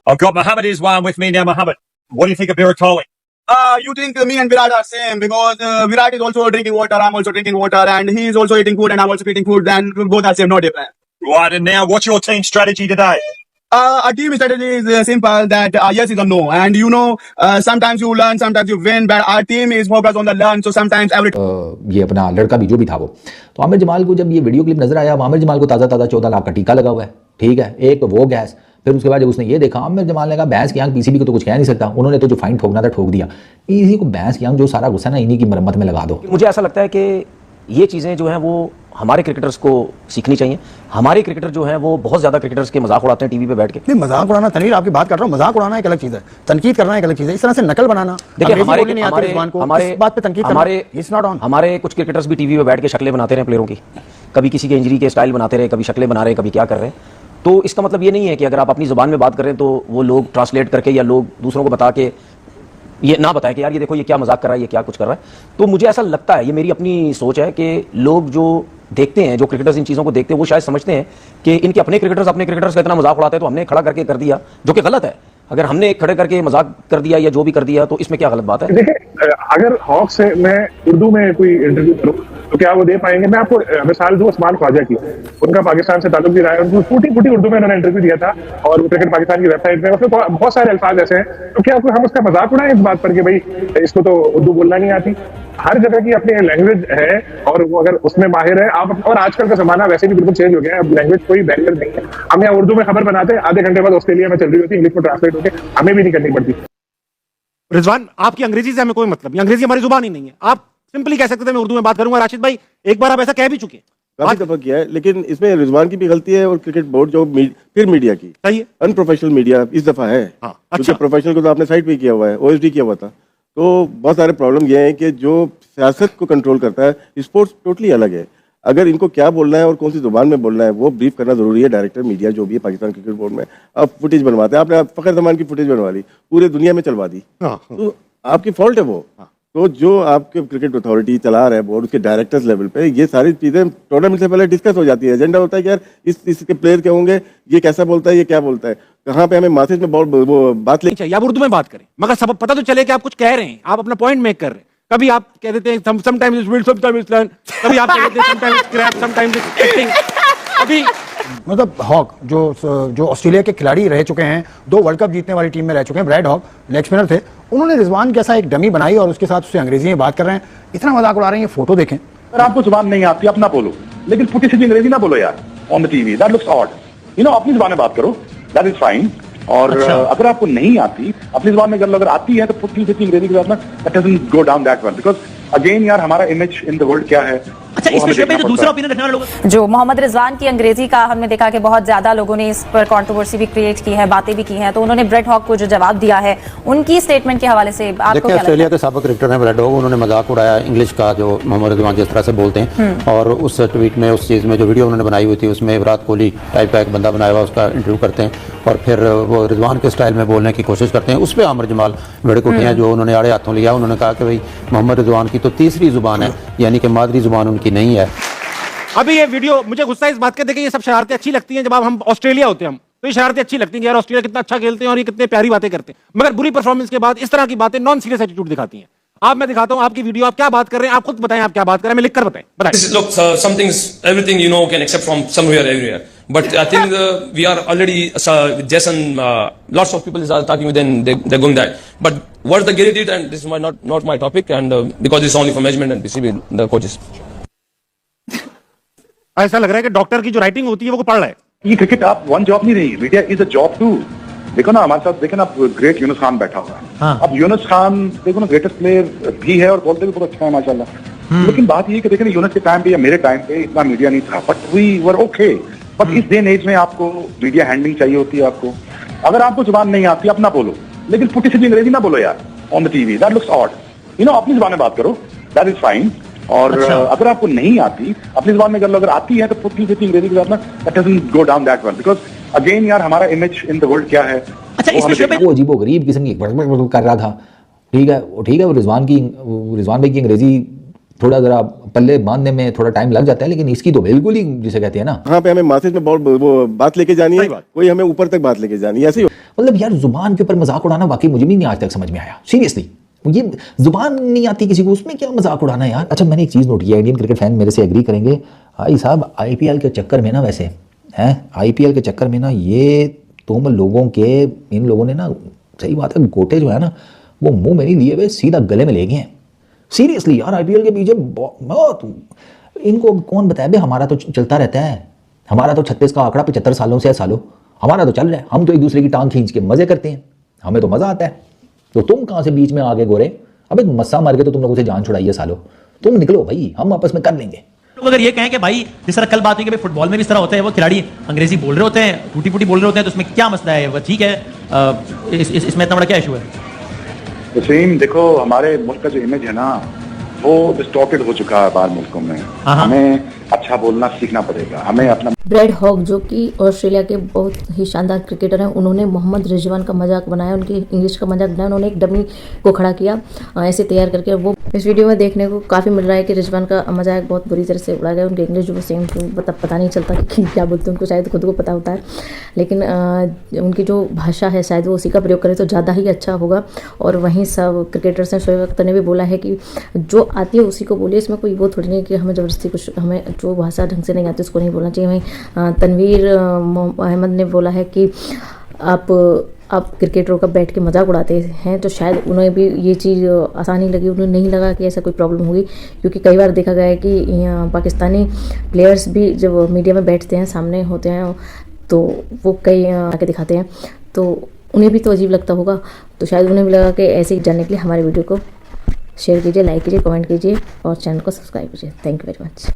I've got Mohammed Iswan with me now. Mohammed, what do you think of Virat Kohli? You think me and Virat are same because Virat is also drinking water, I'm also drinking water, and he is also eating food and I'm also eating food, and both are same, no different. Right, and now what's your team strategy today? Our team strategy is simple that yes is a no, and sometimes you learn, sometimes you win, but our team is focused on the learn, so sometimes every ये अपना लड़का भी जो भी था वो, तो आमिर जमाल को जब ये वीडियो क्लिप नजर आया, आमिर जमाल को ताज़ा 14 लाख का टीका लगा हुआ है, ठीक है, एक तो वो गैस, फिर उसके बाद जब उसने ये देखा, आमिर जमाल ने कहा भैंस की आंख पीसीबी को तो कुछ कह नहीं सकता, उन्होंने तो जो फाइन ठोकना था ठोक दिया, इसी को भैंस की आंख जो सारा गुस्सा ना इन्हीं की मरम्मत में लगा दो। मुझे ऐसा लगता है कि ये चीज़ें जो हैं वो हमारे क्रिकेटर्स को सीखनी चाहिए। हमारे क्रिकेटर जो हैं वो बहुत ज्यादा क्रिकेटर्स के मजाक उड़ाते हैं टीवी पे बैठ के। नहीं, मजाक उड़ाना तनवीर आपकी बात कर रहा हूँ, मजाक उड़ाना एक अलग चीज है, तनकीद करना एक अलग चीज है, इस तरह से नकल बनाना। देखिए हमारे बात पे तनकीद हमारे कुछ क्रिकेटर्स भी टीवी पे बैठ के शक्लें बनाते रहे प्लेयरों की, कभी किसी के इंजरी के स्टाइल बनाते रहे, कभी शक्लें बना रहे, कभी क्या कर रहे हैं। तो इसका मतलब ये नहीं है कि अगर आप अपनी जुबान में बात कर रहे हैं तो वो लोग ट्रांसलेट करके या लोग दूसरों को बता के ये ना बताए कि यार ये देखो ये क्या मजाक कर रहा है, ये क्या कुछ कर रहा है। तो मुझे ऐसा लगता है, ये मेरी अपनी सोच है कि लोग जो देखते हैं, जो क्रिकेटर्स इन चीज़ों को देखते हैं, वो शायद समझते हैं कि इनके अपने क्रिकेटर्स का इतना मजाक उड़ाते हैं तो हमने खड़ा करके कर दिया, जो कि गलत है। अगर हमने खड़े करके मजाक कर दिया या जो भी कर दिया तो इसमें क्या गलत बात है? देखिए, अगर हॉक से मैं उर्दू में कोई इंटरव्यू करूं तो क्या वो दे पाएंगे? मैं आपको मिसाल दूं उस्मान ख्वाजा की, उनका पाकिस्तान से ताल्लुक भी रहा है, उनको फूटी उर्दू में उन्होंने इंटरव्यू दिया था और क्रिकेट पाकिस्तान की वेबसाइट में उसमें बहुत सारे अल्फाज ऐसे हैं, तो क्या हम उसका मजाक उड़ाएं इस बात पर कि भाई इसको तो उर्दू बोलना नहीं आती? हर जगह की अपनी लैंग्वेज है और वो अगर उसमें माहिर है आप, और आजकल का जमाना वैसे भी बिल्कुल चेंज हो गया है, अब लैंग्वेज कोई बैरियर नहीं है। हम यहाँ उर्दू में खबर बनाते हैं, आधे घंटे बाद ऑस्ट्रेलिया में चल रही होती है, इंग्लिश में ट्रांसलेट होकर हमें भी नहीं करनी पड़ती। रिजवान, आपकी अंग्रेजी से हमें कोई मतलब नहीं, अंग्रेजी हमारी जुबान ही नहीं है, आप सिंपली कह सकते थे मैं उर्दू में बात करूंगा। राशिद भाई, एक बार आप ऐसा कह भी चुके हैं, काफी दफा किया है, लेकिन इसमें रिजवान की भी गलती है और क्रिकेट बोर्ड जो फिर मीडिया की सही है, अनप्रोफेशनल मीडिया इस दफा है। अच्छा, प्रोफेशनल को तो आपने साइड पे किया हुआ है, ओएसडी किया हुआ था। तो बहुत सारे प्रॉब्लम ये है कि जो सियासत को कंट्रोल करता है, स्पोर्ट्स टोटली अलग है। अगर इनको क्या बोलना है और कौन सी जुबान में बोलना है वो ब्रीफ करना जरूरी है। डायरेक्टर मीडिया जो भी है पाकिस्तान क्रिकेट बोर्ड में, अब फुटेज बनवाते हैं, आपने फखर जमान की फुटेज बनवा ली, पूरे दुनिया में चलवा दी, तो आपकी फॉल्ट है वो। तो जो आपके क्रिकेट अथॉरिटी चला रहा है बोर्ड, उसके डायरेक्टर्स लेवल पे ये सारी चीजें टूर्नामेंट से पहले डिस्कस हो जाती है। एजेंडा होता है कि यार इसके प्लेयर क्या होंगे, ये कैसा बोलता है, ये क्या बोलता है, कहाँ पे हमें मैसेज में वो बात लेनी चाहिए। आप उर्दू में बात करें मगर सब पता तो चले कि आप कुछ कह रहे हैं, आप अपना पॉइंट मेक कर रहे हैं। कभी आप कह देते हैं sometimes it's will, sometimes it's learn, कभी आप कह देते हैं sometimes it's crap, sometimes it's acting. अभी मतलब हॉक जो ऑस्ट्रेलिया के खिलाड़ी रह चुके हैं, 2 वर्ल्ड कप जीतने वाली टीम में रह चुके हैं, ब्रैड हॉक लेग स्पिनर थे, उन्होंने रिजवान जैसा एक डमी बनाई और उसके साथ उससे अंग्रेजी में बात कर रहे हैं, इतना मजाक उड़ा रहे हैं। ये फोटो देखें। अगर आपको जुबान नहीं आती अपना बोलो, लेकिन फुटी सीधी अंग्रेजी ना बोलो यार on the TV, that looks odd. अपनी जुबान में बात करो, दैट इज फाइन। और अगर आपको नहीं आती अपनी जुबान में, अगर आती है तो फुटी सीधी अंग्रेजी के साथ में that doesn't go down that well, because again यार हमारा इमेज इन द वर्ल्ड क्या है। अच्छा, इस विषय पे जो दूसरा ओपिनियन रखने वाले लोग, जो मोहम्मद रिजवान की अंग्रेजी का हमने देखा कि बहुत ज्यादा लोगों ने इस पर कंट्रोवर्सी भी क्रिएट की है, बातें भी की हैं, तो उन्होंने ब्रेड हॉक को जो जवाब दिया है उनकी स्टेटमेंट के हवाले से आपको क्या लगता है? ऑस्ट्रेलिया के साबिक क्रिकेटर हैं ब्रेड हॉक, उन्होंने मजाक उड़ाया इंग्लिश का, जो मोहम्मद रिजवान जिस तरह से बोलते हैं, और उस ट्वीट में उस चीज़ में जो वीडियो उन्होंने बनाई हुई थी उसमें विराट कोहली टाइप का एक बंदा बनाया हुआ उसका इंटरव्यू करते हैं और फिर वो रिजवान के स्टाइल में बोलने की कोशिश करते हैं। उस पर आमिर जमाल भड़क उठे हैं, जो उन्होंने आड़े हाथों लिया। उन्होंने कहा कि भाई मोहम्मद रिजवान की तो तीसरी जुबान है, यानी कि मादरी जुबान उनकी नहीं है। अभी ये वीडियो मुझे गुस्सा इस बात का, देखिए ये सब शरारतें अच्छी लगती हैं जब हम ऑस्ट्रेलिया होते हैं, हम तो ये शरारतें अच्छी लगती हैं कि यार ऑस्ट्रेलिया कितना अच्छा खेलते हैं और ये कितने प्यारी बातें करते हैं, मगर बुरी परफॉर्मेंस के बाद इस तरह की बातें नॉन सीरियस एटीट्यूड दिखाती हैं। आप, मैं दिखाता हूं आपकी वीडियो, आप क्या बात कर रहे हैं, आप खुद बताएं आप क्या बात कर रहे हैं, मैं लिखकर बताएं। Look, some things, everything can accept from somewhere, everywhere. But I think we are already, Jason, lots of people are talking with them, they're going that. But what the Gary did, and this is not my topic, and because it's only for management and PCB, the coaches. ऐसा लग रहा है कि doctor की जो writing होती है वो पढ़ रहा है। ये क्रिकेट आप वन जॉब नहीं रही, media is a job too. देखो ना हमारे साथ, देखो ना ग्रेट यूनुस खान बैठा हुआ है। हाँ। अब यूनुस खान देखो ना ग्रेटेस्ट प्लेयर भी है और बोलते भी बहुत अच्छा है माशाल्लाह। लेकिन बात ये कि देखो ना यूनुस के टाइम पे या मेरे टाइम पे इतना मीडिया नहीं था, but we were okay. But this day and age में आपको मीडिया हैंडलिंग चाहिए होती है। आपको अगर आपको जुबान नहीं आती अपना बोलो, लेकिन फुटी सीधी अंग्रेजी ना बोलो यार on the TV, that looks odd. अपनी जुबान में बात करो, दैट इज फाइन। और अगर आपको नहीं आती अपनी जुबान में, अगर आती है तो फुटी सीधी अंग्रेजी के साथ में that doesn't go down that well, because again यार हमारा इमेज इन द वर्ल्ड क्या है। अच्छा, इस विषय पे वो अजीबोगरीब किस्म की कर रहा था, ठीक है वो रिजवान भाई की अंग्रेजी थोड़ा ज़रा पल्ले बांधने में थोड़ा टाइम लग जाता है, लेकिन इसकी तो बिल्कुल ही जिसे कहते हैं ना, वहाँ पे हमें मैसेज में बहुत वो बात लेके जानी है, कोई हमें ऊपर तक बात लेके जानी है, ऐसे ही मतलब यार जुबान के ऊपर मजाक उड़ाना वाकई मुझे भी नहीं आज तक समझ में आया। सीरियसली ये जुबान नहीं आती किसी को, उसमें क्या मजाक उड़ाना है यार। अच्छा मैंने एक चीज़ नोट किया, इंडियन क्रिकेट फैन मेरे से एग्री करेंगे भाई साहब, आईपीएल के चक्कर में ना, वैसे हैं आईपीएल के चक्कर में ना, ये तुम लोगों के इन लोगों ने ना, सही बात है, गोटे जो है ना वो मुंह में नहीं लिए हुए सीधा गले में ले गए हैं। सीरियसली यार आईपीएल के पीछे बहुत, इनको कौन बताया भाई, हमारा तो चलता रहता है, हमारा तो 36 का आंकड़ा 75 सालों से है सालों, हमारा तो चल रहा है, हम तो एक दूसरे की टांग खींच के मजे करते हैं, हमें तो मजा आता है। तो तुम कहाँ से बीच में आगे गोरे, अबे मस्सा मार के तो तुम लोगों से जान छुड़ाई है सालों, तुम निकलो भाई, हम आपस में कर लेंगे। लोग अगर ये कहें कि भाई जिस तरह कल बात हुई कि भाई फुटबॉल में भी इस तरह होता है, वो खिलाड़ी अंग्रेजी बोल रहे होते हैं, टूटी फूटी बोल रहे होते हैं, तो उसमें क्या मसला है, वो ठीक है, इसमें इतना बड़ा क्या इशू है? वसीम देखो, हमारे मुल्क का जो इमेज है ना वो डिस्टॉर्टेड हो चुका है बाहर मुल्कों में। हमें अच्छा बोलना सीखना पड़ेगा, हमें अपना। ब्रैड हॉग जो कि ऑस्ट्रेलिया के बहुत ही शानदार क्रिकेटर हैं, उन्होंने मोहम्मद रिजवान का मजाक बनाया, उनकी इंग्लिश का मजाक बनाया, उन्होंने एक डमी को खड़ा किया ऐसे तैयार करके। वो इस वीडियो में देखने को काफ़ी मिल रहा है कि रिजवान का मजाक बहुत बुरी तरह से उड़ाया गया, उनकी इंग्लिश जो सेम पता नहीं चलता कि क्या बोलते हैं, उनको शायद खुद को पता होता है, लेकिन उनकी जो भाषा है शायद वो उसी का प्रयोग करें तो ज़्यादा ही अच्छा होगा। और वहीं सब क्रिकेटर्स हैं, शोएब अख्तर ने भी बोला है कि जो आती है उसी को बोलिए, इसमें कोई वो थोड़ी नहीं कि हमें ज़बरदस्ती कुछ, हमें जो भाषा ढंग से नहीं आती उसको नहीं बोलना चाहिए। वहीं तनवीर अहमद ने बोला है कि आप क्रिकेटरों का बैठ के मजाक उड़ाते हैं, तो शायद उन्हें भी ये चीज़ आसानी लगी, उन्हें नहीं लगा कि ऐसा कोई प्रॉब्लम होगी, क्योंकि कई बार देखा गया है कि पाकिस्तानी प्लेयर्स भी जब मीडिया में बैठते हैं, सामने होते हैं, तो वो कई आके दिखाते हैं, तो उन्हें भी तो अजीब लगता होगा, तो शायद उन्हें भी लगा कि ऐसे ही जानने के लिए हमारे वीडियो को शेयर कीजिए, लाइक कीजिए, कमेंट कीजिए और चैनल को सब्सक्राइब कीजिए। Thank you very much.